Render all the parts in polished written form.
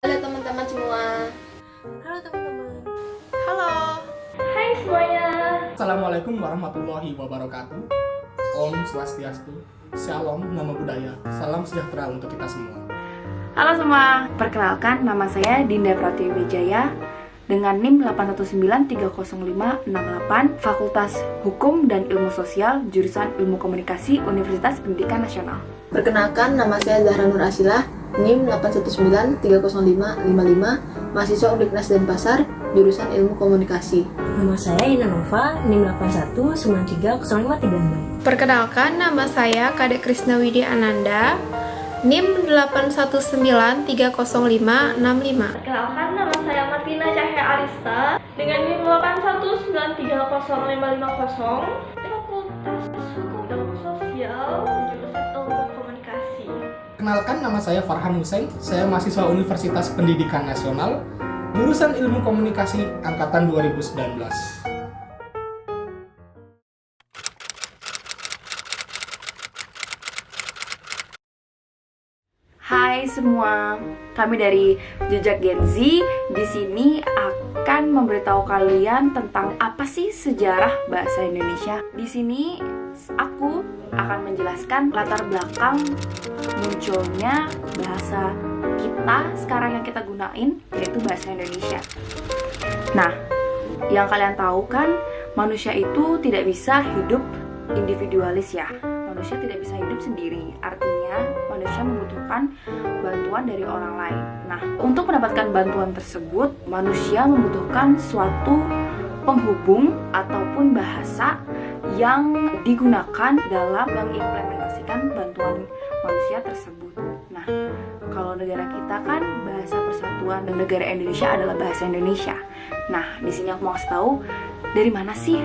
Halo teman-teman semua. Halo teman-teman. Halo. Hai semuanya. Assalamualaikum warahmatullahi wabarakatuh. Om Swastiastu, Shalom, Namo Buddhaya, salam sejahtera untuk kita semua. Halo semua, perkenalkan nama saya Dinda Pratiwi Wijaya dengan NIM 8193058, Fakultas Hukum dan Ilmu Sosial, jurusan Ilmu Komunikasi, Universitas Pendidikan Nasional. Perkenalkan, nama saya Zahra Nur Asilah, NIM 8193055, mahasiswa Universitas Denpasar, jurusan Ilmu Komunikasi. Nama saya Ina Nova, NIM 81930536. Perkenalkan, nama saya Kadek Krisna Widi Ananda, NIM 819305565. Perkenalkan, nama saya Martina Cahya Arista dengan NIM 819305550, Fakultas Hukum dan Ilmu Sosial, jurusan Ilmu Komunikasi. Kenalkan, nama saya Farhan Hussein, saya mahasiswa Universitas Pendidikan Nasional, jurusan Ilmu Komunikasi angkatan 2019. Hai semua, kami dari Jejak Gen Z di sini akan memberitahu kalian tentang apa sih sejarah bahasa Indonesia. Di sini aku akan menjelaskan latar belakang munculnya bahasa kita sekarang yang kita gunain, yaitu bahasa Indonesia. Nah, yang kalian tahu kan, manusia itu tidak bisa hidup individualis ya. Manusia tidak bisa hidup sendiri, artinya manusia membutuhkan bantuan dari orang lain. Nah, untuk mendapatkan bantuan tersebut, manusia membutuhkan suatu penghubung ataupun bahasa yang digunakan dalam mengimplementasikan bantuan manusia tersebut. Nah, kalau negara kita kan bahasa persatuan dan negara Indonesia adalah bahasa Indonesia. Nah, di sini aku mau kasih tahu dari mana sih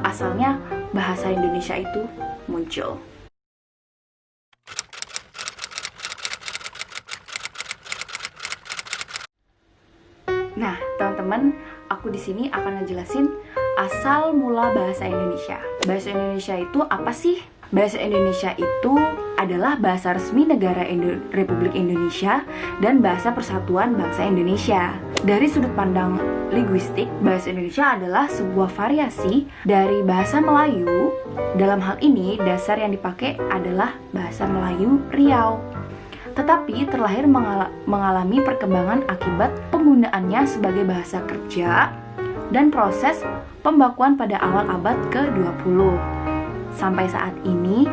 asalnya bahasa Indonesia itu muncul. Nah, teman-teman, aku di sini akan ngejelasin asal mula bahasa Indonesia. Bahasa Indonesia itu apa sih? Bahasa Indonesia itu adalah bahasa resmi negara Republik Indonesia dan bahasa persatuan bangsa Indonesia. Dari sudut pandang linguistik, bahasa Indonesia adalah sebuah variasi dari bahasa Melayu. Dalam hal ini, dasar yang dipakai adalah bahasa Melayu Riau. Tetapi terlahir mengalami perkembangan akibat penggunaannya sebagai bahasa kerja dan proses pembakuan pada awal abad ke-20. Sampai saat ini,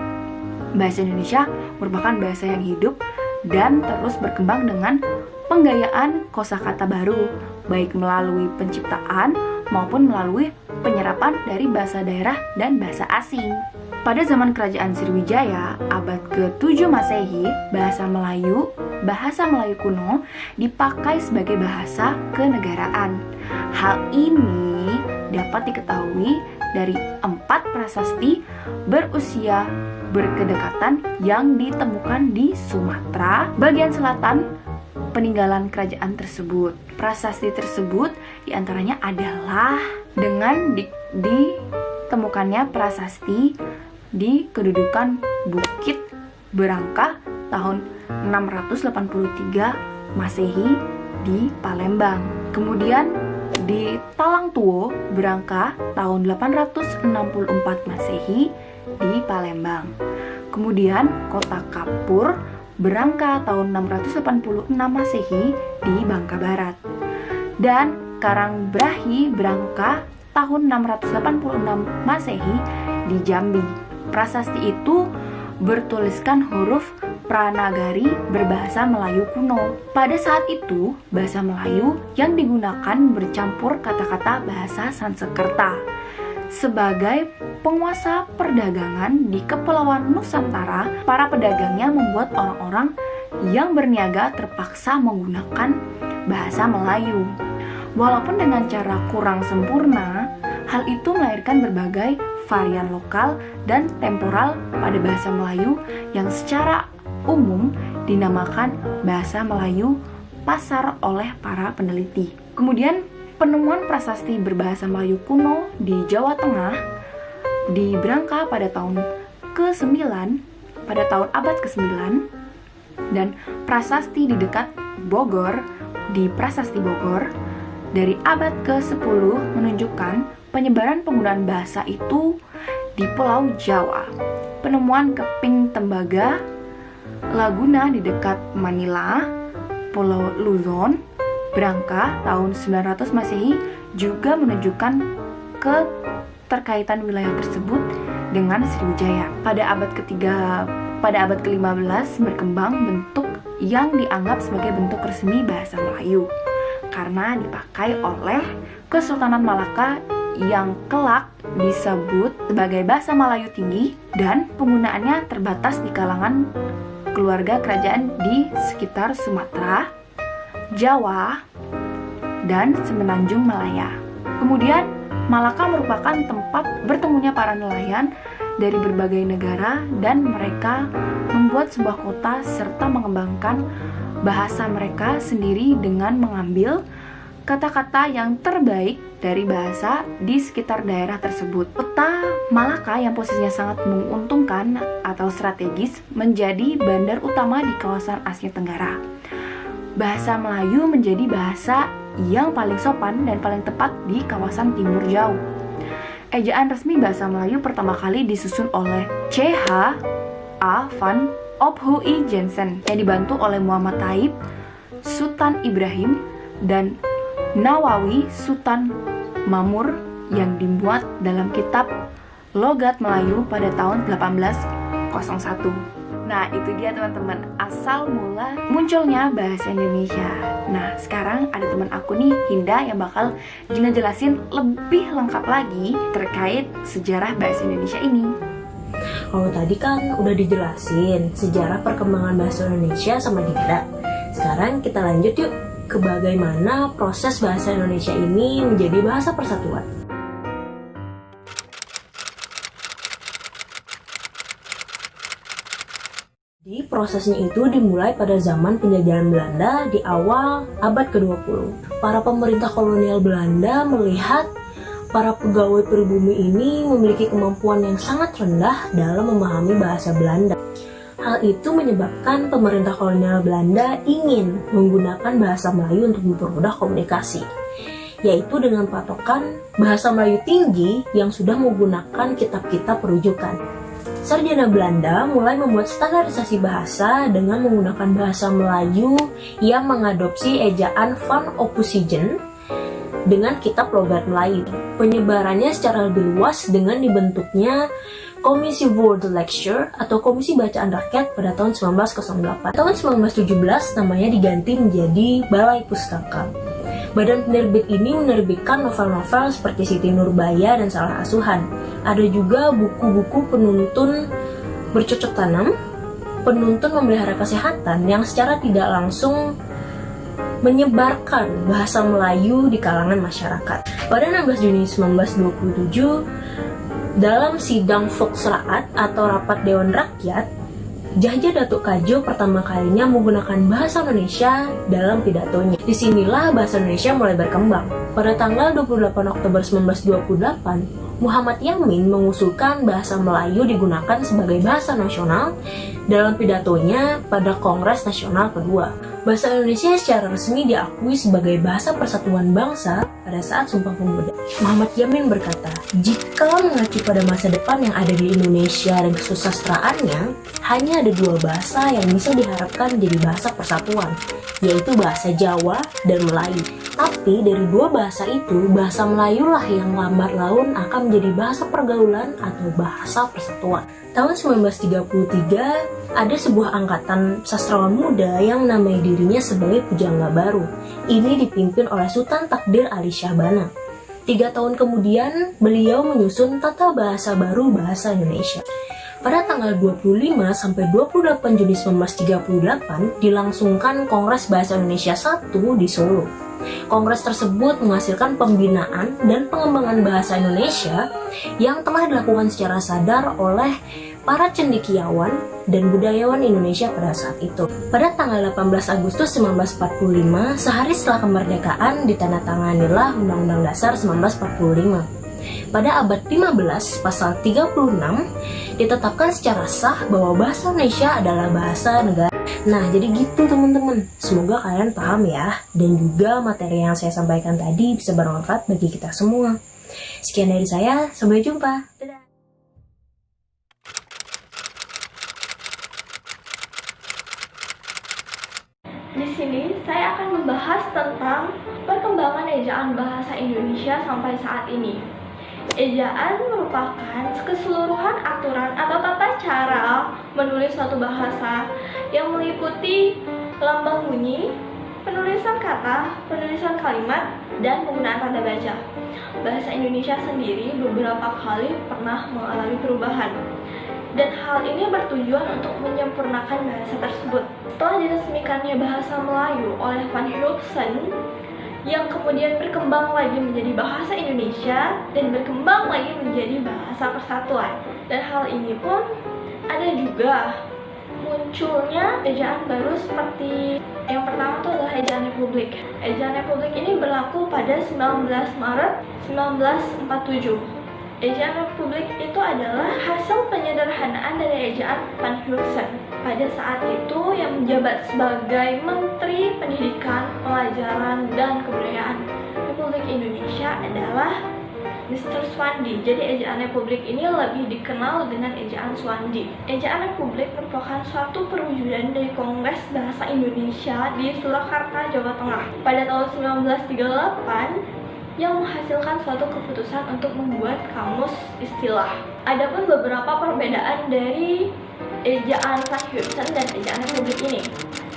bahasa Indonesia merupakan bahasa yang hidup dan terus berkembang dengan penggayaan kosakata baru, baik melalui penciptaan maupun melalui penyerapan dari bahasa daerah dan bahasa asing. Pada zaman Kerajaan Sriwijaya, abad ke-7 Masehi, bahasa Melayu kuno dipakai sebagai bahasa kenegaraan. Hal ini dapat diketahui dari 4 prasasti berusia berkedekatan yang ditemukan di Sumatera bagian selatan peninggalan kerajaan tersebut. Prasasti tersebut diantaranya adalah dengan ditemukannya prasasti di kedudukan Bukit Berangka tahun 683 Masehi di Palembang. Kemudian di Talangtuo Berangka tahun 864 Masehi di Palembang. Kemudian Kota Kapur Berangka tahun 686 Masehi di Bangka Barat. Dan Karangbrahi Berangka tahun 686 Masehi di Jambi. Prasasti itu bertuliskan huruf Pranagari berbahasa Melayu kuno. Pada saat itu, bahasa Melayu yang digunakan bercampur kata-kata bahasa Sanskerta. Sebagai penguasa perdagangan di Kepulauan Nusantara, para pedagangnya membuat orang-orang yang berniaga terpaksa menggunakan bahasa Melayu. Walaupun dengan cara kurang sempurna, hal itu melahirkan berbagai varian lokal dan temporal pada bahasa Melayu yang secara umum dinamakan bahasa Melayu Pasar oleh para peneliti. Kemudian penemuan prasasti berbahasa Melayu kuno di Jawa Tengah di Berangka pada tahun ke-9, pada tahun abad ke-9, dan prasasti di dekat Bogor di Prasasti Bogor dari abad ke-10 menunjukkan penyebaran penggunaan bahasa itu di Pulau Jawa. Penemuan keping tembaga Laguna di dekat Manila, Pulau Luzon, Branca tahun 900 Masehi juga menunjukkan keterkaitan wilayah tersebut dengan Sriwijaya. Pada abad ke-15 berkembang bentuk yang dianggap sebagai bentuk resmi bahasa Melayu karena dipakai oleh Kesultanan Malaka yang kelak disebut sebagai bahasa Melayu tinggi dan penggunaannya terbatas di kalangan keluarga kerajaan di sekitar Sumatera, Jawa, dan Semenanjung Malaya. Kemudian, Malaka merupakan tempat bertemunya para nelayan dari berbagai negara dan mereka membuat sebuah kota serta mengembangkan bahasa mereka sendiri dengan mengambil kata-kata yang terbaik dari bahasa di sekitar daerah tersebut. Kota Malaka yang posisinya sangat menguntungkan atau strategis menjadi bandar utama di kawasan Asia Tenggara. Bahasa Melayu menjadi bahasa yang paling sopan dan paling tepat di kawasan Timur Jauh. Ejaan resmi bahasa Melayu pertama kali disusun oleh C.H. A. van Ophuij Jensen yang dibantu oleh Muhammad Taib, Sultan Ibrahim, dan Nawawi Sultan Mamur yang dimuat dalam kitab Logat Melayu pada tahun 1801. Nah, itu dia teman-teman, asal mula munculnya bahasa Indonesia. Nah, sekarang ada teman aku nih, Hinda, yang bakal ngejelasin lebih lengkap lagi terkait sejarah bahasa Indonesia ini. Kalau tadi kan udah dijelasin sejarah perkembangan bahasa Indonesia sama Dinda. Sekarang kita lanjut yuk ke bagaimana proses bahasa Indonesia ini menjadi bahasa persatuan. Di prosesnya itu dimulai pada zaman penjajahan Belanda di awal abad ke-20. Para pemerintah kolonial Belanda melihat para pegawai pribumi ini memiliki kemampuan yang sangat rendah dalam memahami bahasa Belanda. Hal itu menyebabkan pemerintah kolonial Belanda ingin menggunakan bahasa Melayu untuk mempermudah komunikasi, yaitu dengan patokan bahasa Melayu tinggi yang sudah menggunakan kitab-kitab perujukan. Sarjana Belanda mulai membuat standarisasi bahasa dengan menggunakan bahasa Melayu yang mengadopsi ejaan Van Ophuijsen dengan kitab logat Melayu. Penyebarannya secara lebih luas dengan dibentuknya Komisi World Lecture atau Komisi Bacaan Rakyat pada tahun 1908. Tahun 1917 namanya diganti menjadi Balai Pustaka. Badan penerbit ini menerbitkan novel-novel seperti Siti Nurbaya dan Salah Asuhan. Ada juga buku-buku penuntun bercocok tanam, penuntun memelihara kesehatan yang secara tidak langsung menyebarkan bahasa Melayu di kalangan masyarakat. Pada 16 Juni 1927, dalam sidang Volksraad atau Rapat Dewan Rakyat, Jahja Datuk Kadjo pertama kalinya menggunakan bahasa Indonesia dalam pidatonya. Disinilah bahasa Indonesia mulai berkembang. Pada tanggal 28 Oktober 1928, Muhammad Yamin mengusulkan bahasa Melayu digunakan sebagai bahasa nasional dalam pidatonya pada Kongres Nasional kedua. Bahasa Indonesia secara resmi diakui sebagai bahasa persatuan bangsa pada saat Sumpah Pemuda. Muhammad Yamin berkata, jika mengacu pada masa depan yang ada di Indonesia dan kesusastraannya, hanya ada dua bahasa yang bisa diharapkan menjadi bahasa persatuan, yaitu bahasa Jawa dan Melayu. Tapi dari dua bahasa itu, bahasa Melayu lah yang lambat laun akan menjadi bahasa pergaulan atau bahasa persatuan. Tahun 1933, ada sebuah angkatan sastrawan muda yang menamai dirinya sebagai Pujangga Baru. Ini dipimpin oleh Sultan Takdir Ali Syahbana. 3 tahun kemudian, beliau menyusun Tata Bahasa Baru Bahasa Indonesia. Pada tanggal 25 sampai 28 Juni 1938, dilangsungkan Kongres Bahasa Indonesia I di Solo. Kongres tersebut menghasilkan pembinaan dan pengembangan bahasa Indonesia yang telah dilakukan secara sadar oleh para cendekiawan dan budayawan Indonesia pada saat itu. Pada tanggal 18 Agustus 1945, sehari setelah kemerdekaan, ditandatanganilah Undang-Undang Dasar 1945. Pada abad 15, pasal 36, ditetapkan secara sah bahwa bahasa Indonesia adalah bahasa negara. Nah, jadi gitu teman-teman. Semoga kalian paham ya. Dan juga materi yang saya sampaikan tadi bisa bermanfaat bagi kita semua. Sekian dari saya, sampai jumpa. Dadah. Di sini saya akan membahas tentang perkembangan ejaan bahasa Indonesia sampai saat ini. Ejaan merupakan keseluruhan aturan atau tata cara menulis suatu bahasa yang meliputi lambang bunyi, penulisan kata, penulisan kalimat, dan penggunaan tanda baca. Bahasa Indonesia sendiri beberapa kali pernah mengalami perubahan, dan hal ini bertujuan untuk menyempurnakan bahasa tersebut. Setelah diresmikannya bahasa Melayu oleh Van Huygens, yang kemudian berkembang lagi menjadi bahasa Indonesia dan berkembang lagi menjadi bahasa persatuan. Dan hal ini pun ada juga munculnya ejaan baru seperti yang pertama itu adalah ejaan Republik. Ejaan Republik ini berlaku pada 19 Maret 1947. Ejaan Republik itu adalah hasil penyederhanaan dari ejaan Van Huygens. Pada saat itu yang menjabat sebagai Menteri Pendidikan, Pelajaran, dan Kebudayaan Republik Indonesia adalah Mr. Swandi. Jadi ejaan Republik ini lebih dikenal dengan ejaan Swandi. Ejaan Republik merupakan suatu perwujudan dari Kongres Bahasa Indonesia di Surakarta, Jawa Tengah pada tahun 1938 yang menghasilkan suatu keputusan untuk membuat kamus istilah. Adapun beberapa perbedaan dari ejaan Van Huygens dan ejaan Republik ini.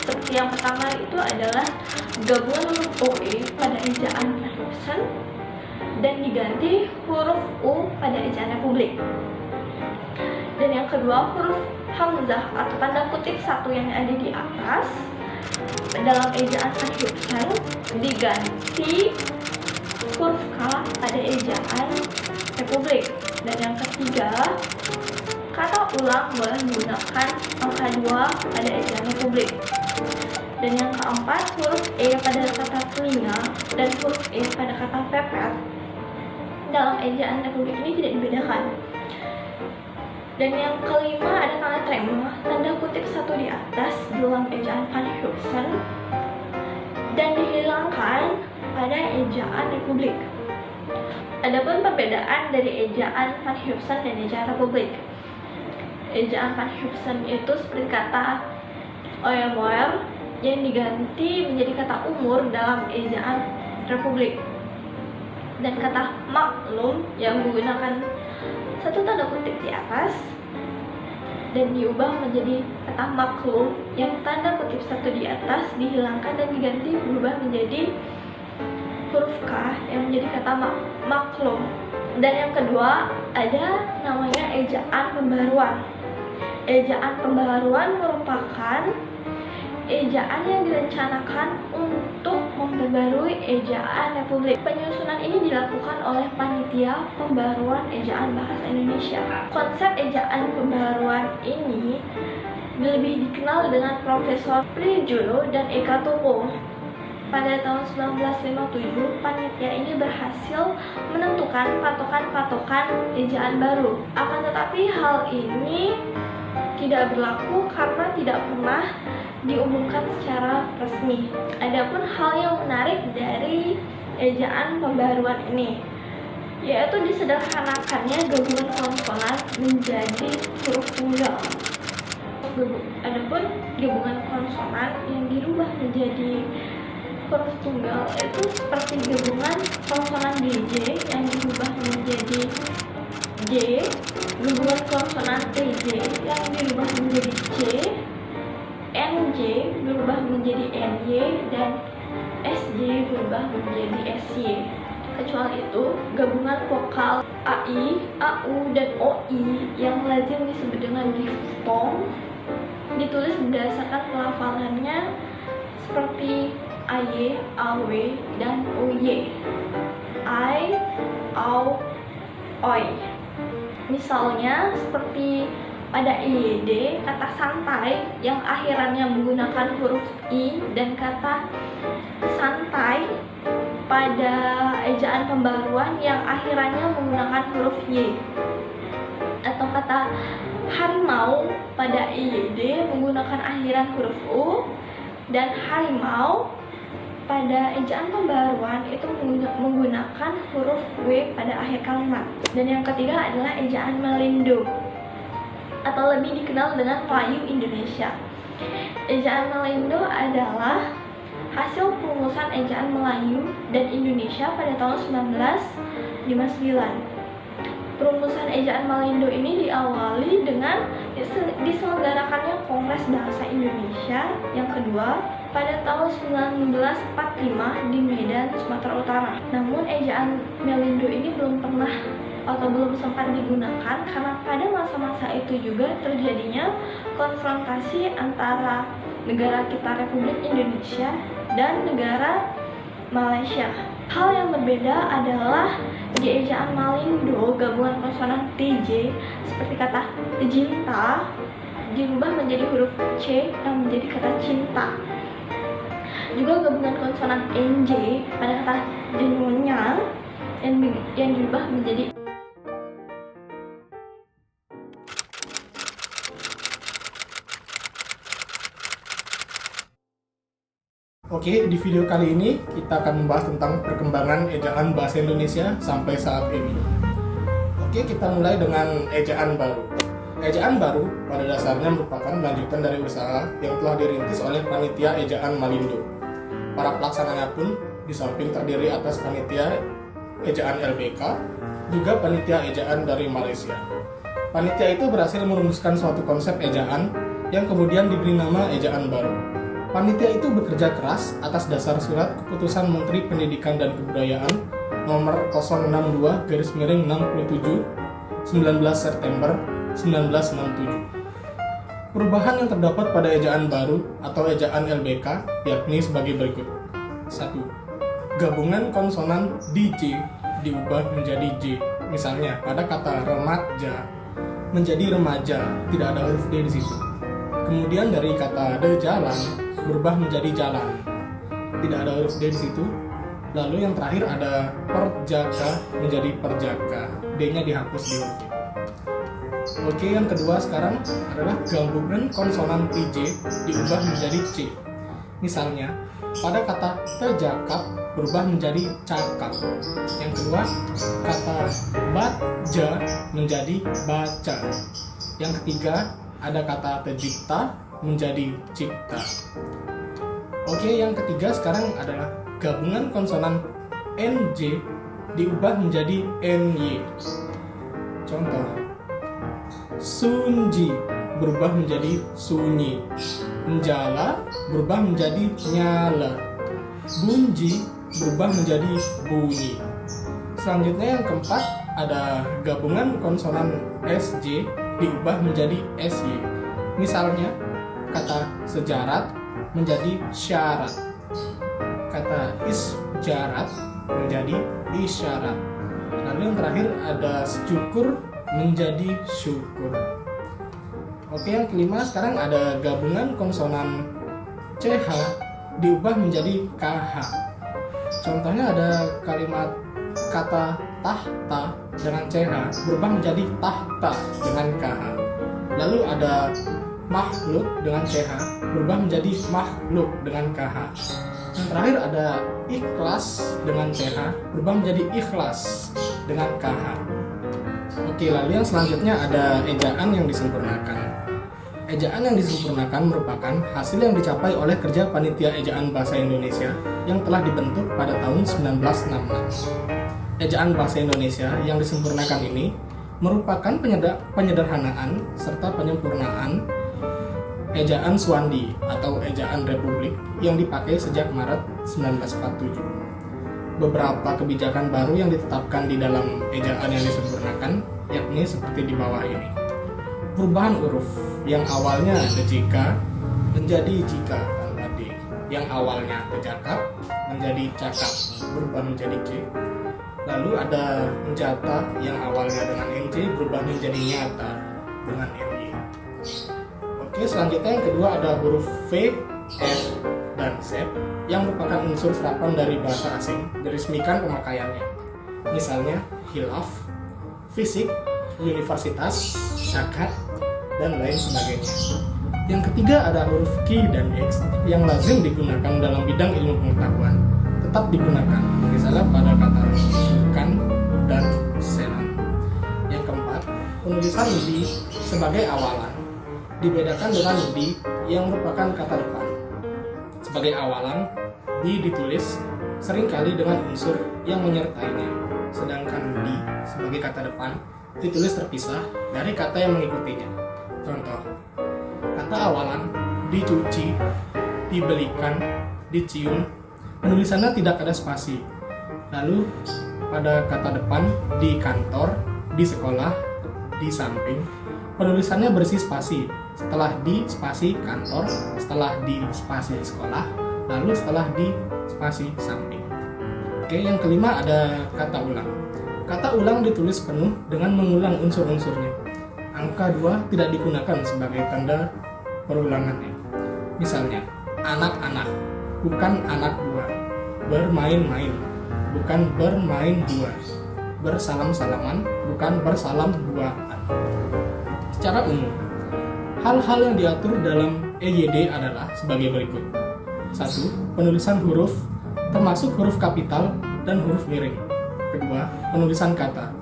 Seperti yang pertama itu adalah gabungan huruf OE pada ejaan Van Huygens dan diganti huruf U pada ejaan Republik. Dan yang kedua, huruf hamzah atau tanda kutip satu yang ada di atas dalam ejaan Van Huygens diganti huruf K pada ejaan Republik. Dan yang ketiga, kata ulang boleh menggunakan angka 2 pada ejaan Republik. Dan yang keempat, huruf E pada kata telinga dan huruf E pada kata pepet dalam ejaan Republik ini tidak dibedakan. Dan yang kelima, ada tanda trema, tanda kutip satu di atas dalam ejaan Van Huygens dan dihilangkan pada ejaan Republik. Adapun perbedaan dari ejaan Van Huygens dan ejaan Republik. Ejaan Van Huygens itu seperti kata oer yang diganti menjadi kata umur dalam ejaan Republik. Dan kata maklum yang menggunakan satu tanda kutip di atas dan diubah menjadi kata maklum yang tanda kutip satu di atas dihilangkan dan diganti berubah menjadi huruf K yang menjadi kata maklum. Dan yang kedua, ada namanya ejaan pembaruan. Ejaan pembaruan merupakan ejaan yang direncanakan untuk memperbarui ejaan Republik. Penyusunan ini dilakukan oleh Panitia Pembaruan Ejaan Bahasa Indonesia. Konsep ejaan pembaruan ini lebih dikenal dengan Profesor Prijono dan Eka Toko. Pada tahun 1957, panitia ini berhasil menentukan patokan-patokan ejaan baru. Akan tetapi hal ini tidak berlaku karena tidak pernah diumumkan secara resmi. Adapun hal yang menarik dari ejaan pembaruan ini yaitu disederhanakannya gabungan konsonan menjadi huruf tunggal. Adapun gabungan konsonan yang dirubah menjadi huruf tunggal itu seperti gabungan konsonan DJ yang dirubah menjadi J, gabungan konsonan TJ yang dirubah menjadi C, NJ berubah menjadi NY, dan SJ berubah menjadi SY. Kecuali itu, gabungan vokal AI, AU, dan OI yang lazim disebut dengan diftong ditulis berdasarkan pelafalannya seperti AY, AW, dan OY. I, AU, OI. Misalnya seperti pada IYD, kata santai yang akhirannya menggunakan huruf I dan kata santai pada ejaan pembaruan yang akhirannya menggunakan huruf Y. Atau kata Harimau pada IYD menggunakan akhiran huruf U, dan harimau pada ejaan pembaruan itu menggunakan huruf W pada akhir kalimat. Dan yang ketiga adalah ejaan Malindo atau lebih dikenal dengan Melayu Indonesia. Ejaan Malindo adalah hasil perumusan ejaan Melayu dan Indonesia pada tahun 1959. Perumusan ejaan Malindo ini diawali dengan diselenggarakannya Kongres Bahasa Indonesia yang kedua pada tahun 1945 di Medan, Sumatera Utara. Namun ejaan Malindo ini belum pernah atau belum sempat digunakan karena pada masa-masa itu juga terjadinya konfrontasi antara negara kita Republik Indonesia dan negara Malaysia. Hal yang berbeda adalah di ejaan Malindo, gabungan konsonan TJ seperti kata cinta dirubah menjadi huruf C yang menjadi kata cinta. Juga gabungan konsonan NJ pada kata nyonya yang dirubah menjadi Oke, di video kali ini kita akan membahas tentang perkembangan ejaan bahasa Indonesia sampai saat ini. Oke, kita mulai dengan ejaan baru. Ejaan baru pada dasarnya merupakan lanjutan dari usaha yang telah dirintis oleh Panitia Ejaan Malindo. Para pelaksananya pun di samping terdiri atas Panitia Ejaan LBK, juga Panitia Ejaan dari Malaysia. Panitia itu berhasil merumuskan suatu konsep ejaan yang kemudian diberi nama ejaan baru. Panitia itu bekerja keras atas dasar surat keputusan Menteri Pendidikan dan Kebudayaan nomor 062/67 19 September 1967. Perubahan yang terdapat pada ejaan baru atau ejaan LBK yakni sebagai berikut. 1. Gabungan konsonan DJ diubah menjadi J. Misalnya pada kata remaja menjadi remaja, tidak ada huruf D di situ. Kemudian dari kata de jalan berubah menjadi jalan, tidak ada huruf D di situ. Lalu yang terakhir ada perjaka menjadi perjaka, D-nya dihapus di huruf itu. Oke, yang kedua sekarang adalah gabungan konsonan TJ diubah menjadi C. Misalnya pada kata terjakap berubah menjadi cakap. Yang kedua, kata baca menjadi baca. Yang ketiga, ada kata tercipta menjadi cipta. Oke, yang ketiga sekarang adalah gabungan konsonan NJ diubah menjadi NY. Contoh, sunji berubah menjadi sunyi, menjala berubah menjadi nyala, bunyi berubah menjadi bunyi. Selanjutnya yang keempat ada gabungan konsonan SJ diubah menjadi SY. Misalnya kata sejarat menjadi syarat, kata isjarat menjadi isyarat. Lalu yang terakhir ada syukur menjadi syukur. Oke, yang kelima sekarang ada gabungan konsonan CH diubah menjadi KH. Contohnya ada kalimat kata tahta dengan CH berubah menjadi tahta dengan KH. Lalu ada makhluk dengan CH berubah menjadi makhluk dengan KH. Yang terakhir ada ikhlas dengan CH berubah menjadi ikhlas dengan KH. Oke, lalu yang selanjutnya ada ejaan yang disempurnakan. Ejaan yang disempurnakan merupakan hasil yang dicapai oleh kerja Panitia Ejaan Bahasa Indonesia yang telah dibentuk pada tahun 1966. Ejaan Bahasa Indonesia yang disempurnakan ini merupakan penyederhanaan serta penyempurnaan ejaan Swandi atau ejaan Republik yang dipakai sejak Maret 1947. Beberapa kebijakan baru yang ditetapkan di dalam ejaan yang disempurnakan yakni seperti di bawah ini. Perubahan huruf yang awalnya jika menjadi jika tanpa D, yang awalnya terjakap menjadi cakap berubah menjadi C. Lalu ada menjata yang awalnya dengan NJ berubah menjadi nyata dengan NY. Oke, selanjutnya yang kedua ada huruf V, F, dan Z yang merupakan unsur serapan dari bahasa asing diresmikan pemakaiannya. Misalnya hilaf, fisik, universitas, zakat, dan lain sebagainya. Yang ketiga ada huruf Q dan X yang lazim digunakan dalam bidang ilmu pengetahuan, tetap digunakan, misalnya pada kata sukan dan senan. Yang keempat, penulisan di sebagai awalan dibedakan dengan di yang merupakan kata depan. Sebagai awalan, di ditulis seringkali dengan unsur yang menyertainya, sedangkan di sebagai kata depan ditulis terpisah dari kata yang mengikutinya. Contoh, kata awalan dicuci, dibelikan, dicium, penulisannya tidak ada spasi. Lalu pada kata depan di kantor, di sekolah, di samping, penulisannya berisi spasi. Setelah di spasi kantor, setelah di spasi sekolah, lalu setelah di spasi samping. Oke, yang kelima ada kata ulang. Kata ulang ditulis penuh dengan mengulang unsur-unsurnya. Angka 2 tidak digunakan sebagai tanda perulangannya. Misalnya, anak-anak, bukan anak 2. Bermain-main, bukan bermain 2. Bersalam-salaman, bukan bersalam 2-an. Secara umum, hal-hal yang diatur dalam EYD adalah sebagai berikut. 1. Penulisan huruf, termasuk huruf kapital dan huruf miring. Kedua, penulisan kata.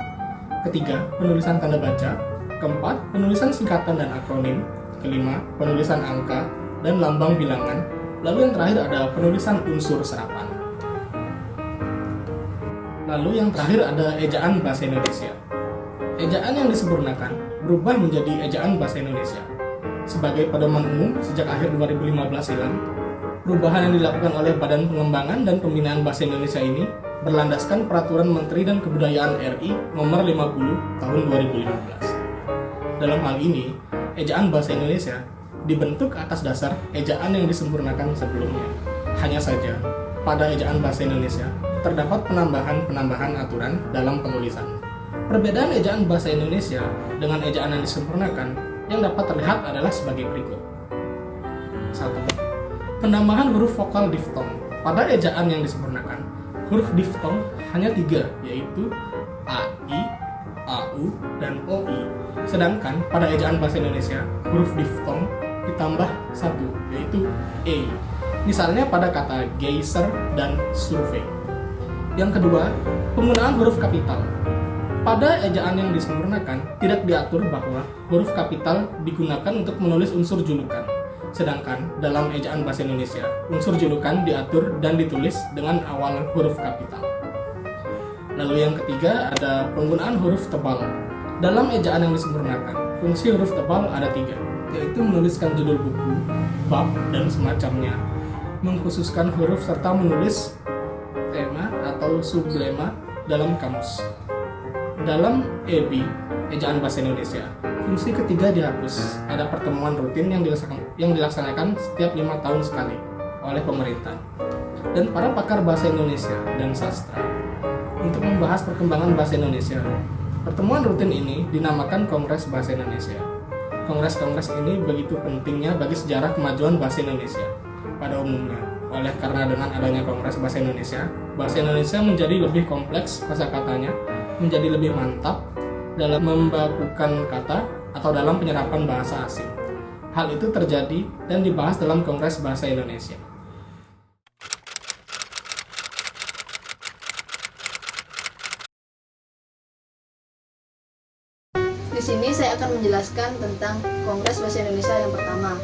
Ketiga, penulisan tanda baca. Keempat, penulisan singkatan dan akronim. Kelima, penulisan angka dan lambang bilangan. Lalu yang terakhir ada penulisan unsur serapan. Lalu yang terakhir ada ejaan bahasa Indonesia. Ejaan yang disempurnakan berubah menjadi ejaan bahasa Indonesia. Sebagai pedoman umum sejak akhir 2015 silam, perubahan yang dilakukan oleh Badan Pengembangan dan Pembinaan Bahasa Indonesia ini berlandaskan Peraturan Menteri dan Kebudayaan RI Nomor 50 Tahun 2015. Dalam hal ini, ejaan bahasa Indonesia dibentuk atas dasar ejaan yang disempurnakan sebelumnya. Hanya saja, pada ejaan bahasa Indonesia terdapat penambahan-penambahan aturan dalam penulisan. Perbedaan ejaan bahasa Indonesia dengan ejaan yang disempurnakan yang dapat terlihat adalah sebagai berikut. 1. Penambahan huruf vokal diftong. Pada ejaan yang disempurnakan, huruf diftong hanya 3, yaitu AI, AU, dan OI. Sedangkan pada ejaan bahasa Indonesia, huruf diftong ditambah 1, yaitu E. Misalnya pada kata geyser dan survei. Yang kedua, penggunaan huruf kapital. Pada ejaan yang disempurnakan, tidak diatur bahwa huruf kapital digunakan untuk menulis unsur julukan. Sedangkan dalam ejaan bahasa Indonesia, unsur julukan diatur dan ditulis dengan awal huruf kapital. Lalu yang ketiga ada penggunaan huruf tebal. Dalam ejaan yang disempurnakan, fungsi huruf tebal ada 3, yaitu menuliskan judul buku, bab, dan semacamnya, mengkhususkan huruf serta menulis tema atau sublema dalam kamus. Dalam EB, ejaan bahasa Indonesia, fungsi ketiga dihapus. Ada pertemuan rutin yang dilaksanakan setiap 5 tahun sekali oleh pemerintah dan para pakar bahasa Indonesia dan sastra untuk membahas perkembangan bahasa Indonesia. Pertemuan rutin ini dinamakan Kongres Bahasa Indonesia. Kongres-kongres ini begitu pentingnya bagi sejarah kemajuan bahasa Indonesia pada umumnya. Oleh karena dengan adanya Kongres Bahasa Indonesia menjadi lebih kompleks kosakatanya, menjadi lebih mantap dalam membakukan kata atau dalam penyerapan bahasa asing. Hal itu terjadi dan dibahas dalam Kongres Bahasa Indonesia. Di sini saya akan menjelaskan tentang Kongres Bahasa Indonesia yang pertama.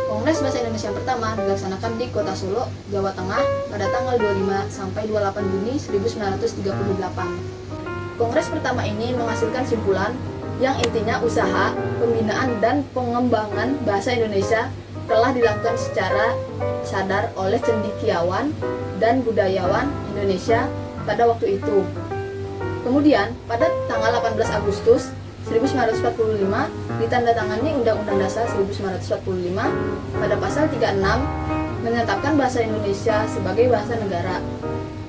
Kongres Bahasa Indonesia yang pertama dilaksanakan di Kota Solo, Jawa Tengah pada tanggal 25 sampai 28 Juni 1938. Kongres pertama ini menghasilkan simpulan yang intinya usaha, pembinaan, dan pengembangan bahasa Indonesia telah dilakukan secara sadar oleh cendekiawan dan budayawan Indonesia pada waktu itu. Kemudian, pada tanggal 18 Agustus 1945 ditandatangani Undang-Undang Dasar 1945 pada pasal 36 menetapkan bahasa Indonesia sebagai bahasa negara.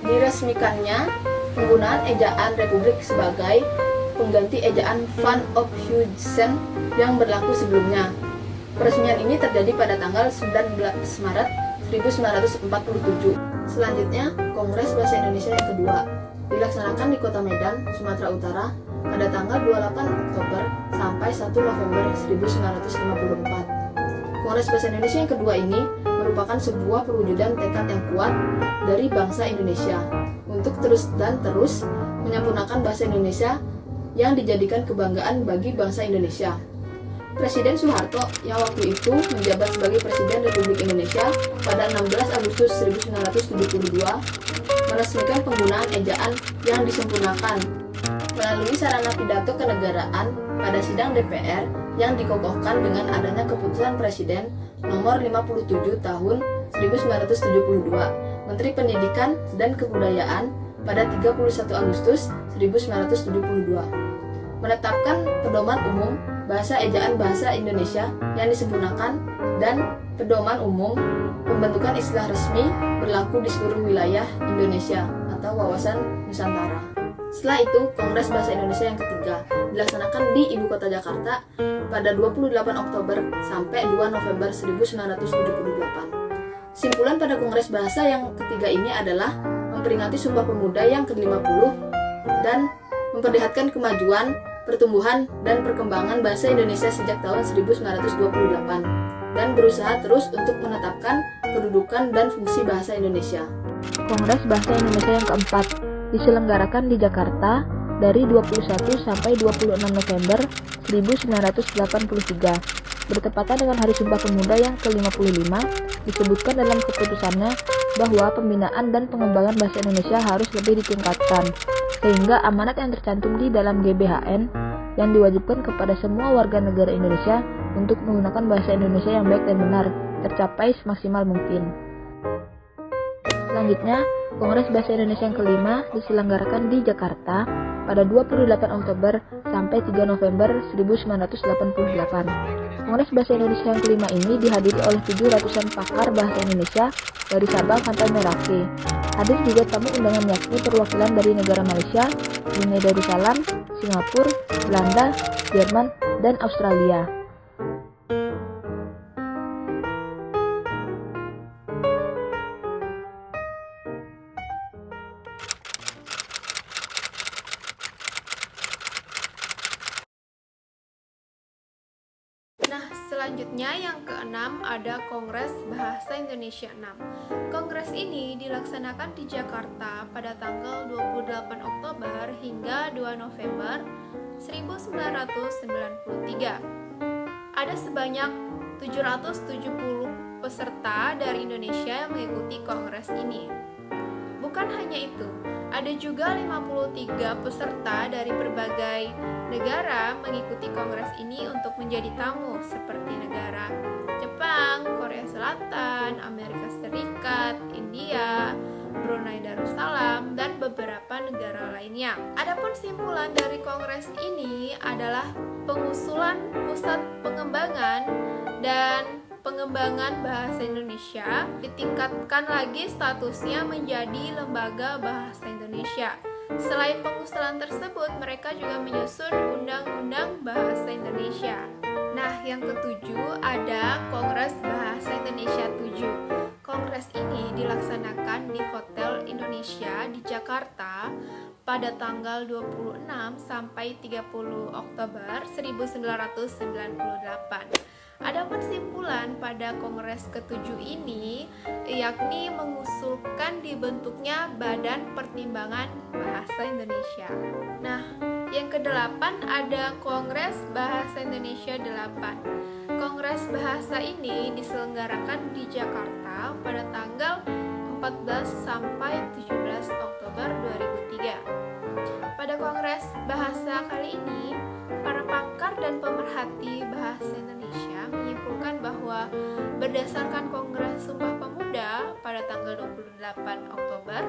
Diresmikannya penggunaan ejaan Republik sebagai pengganti ejaan Van Ophuijsen yang berlaku sebelumnya. Peresmian ini terjadi pada tanggal 19 Maret 1947. Selanjutnya, Kongres Bahasa Indonesia yang kedua dilaksanakan di Kota Medan, Sumatera Utara pada tanggal 28 Oktober sampai 1 November 1954. Kongres Bahasa Indonesia yang kedua ini merupakan sebuah perwujudan tekad yang kuat dari bangsa Indonesia untuk terus menyempurnakan bahasa Indonesia yang dijadikan kebanggaan bagi bangsa Indonesia. Presiden Soeharto yang waktu itu menjabat sebagai Presiden Republik Indonesia pada 16 Agustus 1972 meresmikan penggunaan ejaan yang disempurnakan melalui sarana pidato kenegaraan pada sidang DPR yang dikokohkan dengan adanya keputusan Presiden nomor 57 tahun 1972 Menteri Pendidikan dan Kebudayaan pada 31 Agustus 1972 menetapkan pedoman umum bahasa ejaan bahasa Indonesia yang disempurnakan dan pedoman umum pembentukan istilah resmi berlaku di seluruh wilayah Indonesia atau wawasan Nusantara. Setelah itu, Kongres Bahasa Indonesia yang ketiga dilaksanakan di Ibu Kota Jakarta pada 28 Oktober sampai 2 November 1978. Simpulan pada Kongres Bahasa yang ketiga ini adalah memperingati Sumpah Pemuda yang ke-50 dan memperlihatkan kemajuan, pertumbuhan, dan perkembangan bahasa Indonesia sejak tahun 1928 dan berusaha terus untuk menetapkan kedudukan dan fungsi bahasa Indonesia. Kongres Bahasa Indonesia yang keempat diselenggarakan di Jakarta dari 21 sampai 26 November 1983. Bertepatan dengan Hari Sumpah Pemuda yang ke-55, disebutkan dalam keputusannya bahwa pembinaan dan pengembangan bahasa Indonesia harus lebih ditingkatkan, sehingga amanat yang tercantum di dalam GBHN yang diwajibkan kepada semua warga negara Indonesia untuk menggunakan bahasa Indonesia yang baik dan benar tercapai semaksimal mungkin. Selanjutnya, Kongres Bahasa Indonesia yang kelima diselenggarakan di Jakarta pada 28 Oktober sampai 3 November 1988. Kongres Bahasa Indonesia yang kelima ini dihadiri oleh 700-an pakar bahasa Indonesia dari Sabang sampai Merauke. Hadir juga tamu undangan yakni perwakilan dari negara Malaysia, Brunei Darussalam, Singapura, Belanda, Jerman, dan Australia. Nah, selanjutnya yang keenam ada Kongres Bahasa Indonesia 6. Kongres ini dilaksanakan di Jakarta pada tanggal 28 Oktober hingga 2 November 1993. Ada sebanyak 770 peserta dari Indonesia yang mengikuti kongres ini. Bukan hanya itu, ada juga 53 peserta dari berbagai negara mengikuti kongres ini untuk menjadi tamu seperti negara Jepang, Korea Selatan, Amerika Serikat, India, Brunei Darussalam, dan beberapa negara lainnya. Adapun simpulan dari kongres ini adalah pengusulan pusat pengembangan dan pengembangan bahasa Indonesia, ditingkatkan lagi statusnya menjadi lembaga bahasa Indonesia. Selain pengusulan tersebut, mereka juga menyusun Undang-Undang Bahasa Indonesia. Nah, yang ketujuh ada Kongres Bahasa Indonesia 7. Kongres ini dilaksanakan di Hotel Indonesia di Jakarta pada tanggal 26 sampai 30 Oktober 1998. Adapun simpulan pada kongres ke-7 ini yakni mengusulkan dibentuknya Badan Pertimbangan Bahasa Indonesia. Nah, yang ke-8 ada Kongres Bahasa Indonesia 8. Kongres bahasa ini diselenggarakan di Jakarta pada tanggal 14 sampai 17 Oktober 2003. Pada kongres bahasa kali ini, para pakar dan pemerhati bahasa Indonesia menyimpulkan bahwa berdasarkan Kongres Sumpah Pemuda pada tanggal 28 Oktober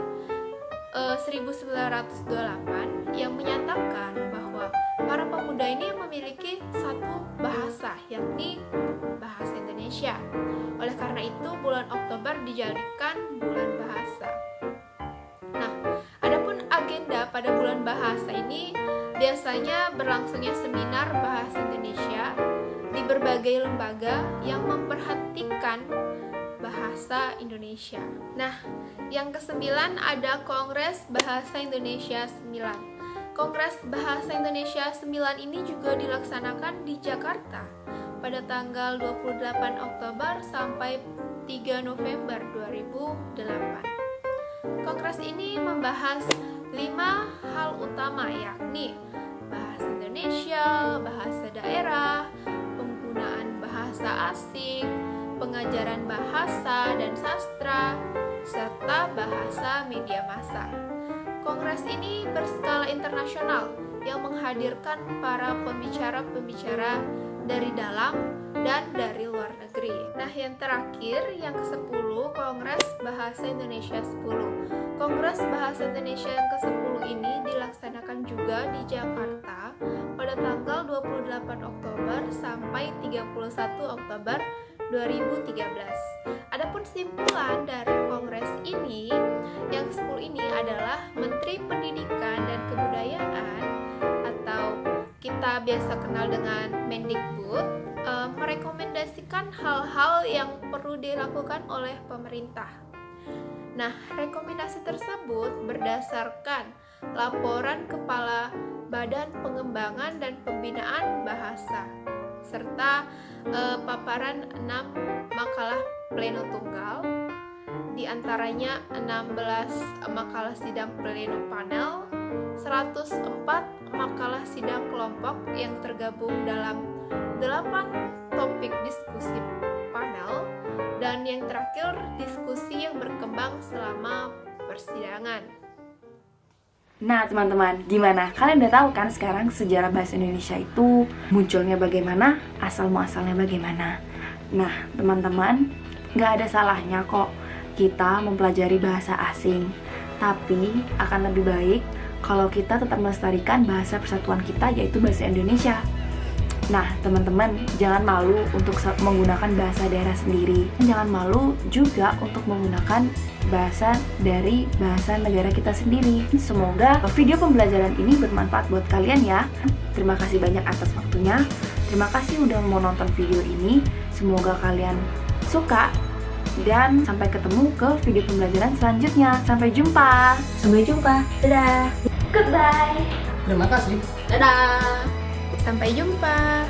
1928 yang menyatakan bahwa para pemuda ini memiliki satu bahasa, yakni bahasa Indonesia. Oleh karena itu, bulan Oktober dijadikan bulan bahasa. Nah, adapun agenda pada bulan bahasa ini biasanya berlangsungnya seminar bahasa Indonesia di berbagai lembaga yang memperhatikan bahasa Indonesia. Nah, yang ke-9 ada Kongres Bahasa Indonesia 9. Kongres Bahasa Indonesia 9 ini juga dilaksanakan di Jakarta pada tanggal 28 Oktober sampai 3 November 2008. Kongres ini membahas 5 hal utama, yakni bahasa Indonesia, bahasa daerah, penggunaan bahasa asing, pengajaran bahasa dan sastra, serta bahasa media massa. Kongres ini berskala internasional yang menghadirkan para pembicara-pembicara dari dalam dan dari luar negeri. Nah, yang terakhir, yang ke-10, Kongres Bahasa Indonesia 10. Kongres Bahasa Indonesia yang ke-10 ini dilaksanakan juga di Jakarta pada tanggal 28 Oktober sampai 31 Oktober 2013. Adapun simpulan dari kongres ini, yang ke-10 ini adalah Menteri Pendidikan dan Kebudayaan atau kita biasa kenal dengan Mendikbud, merekomendasikan hal-hal yang perlu dilakukan oleh pemerintah. Nah, rekomendasi tersebut berdasarkan laporan Kepala Badan Pengembangan dan Pembinaan Bahasa serta paparan 6 makalah pleno tunggal, di antaranya 16 makalah sidang pleno panel, 104 makalah sidang kelompok yang tergabung dalam 8 topik diskusi panel, dan yang terakhir diskusi yang berkembang selama persidangan. Nah teman-teman, gimana? Kalian udah tahu kan sekarang sejarah bahasa Indonesia itu munculnya bagaimana, asal-muasalnya bagaimana. Nah teman-teman, gak ada salahnya kok kita mempelajari bahasa asing. Tapi akan lebih baik kalau kita tetap melestarikan bahasa persatuan kita, yaitu bahasa Indonesia. Nah teman-teman, jangan malu untuk menggunakan bahasa daerah sendiri. Jangan malu juga untuk menggunakan bahasa dari bahasa negara kita sendiri. Semoga video pembelajaran ini bermanfaat buat kalian ya. Terima kasih banyak atas waktunya. Terima kasih udah mau nonton video ini. Semoga kalian suka. Dan sampai ketemu ke video pembelajaran selanjutnya. Sampai jumpa. Sampai jumpa. Dadah. Goodbye. Terima kasih. Dadah! Sampai jumpa.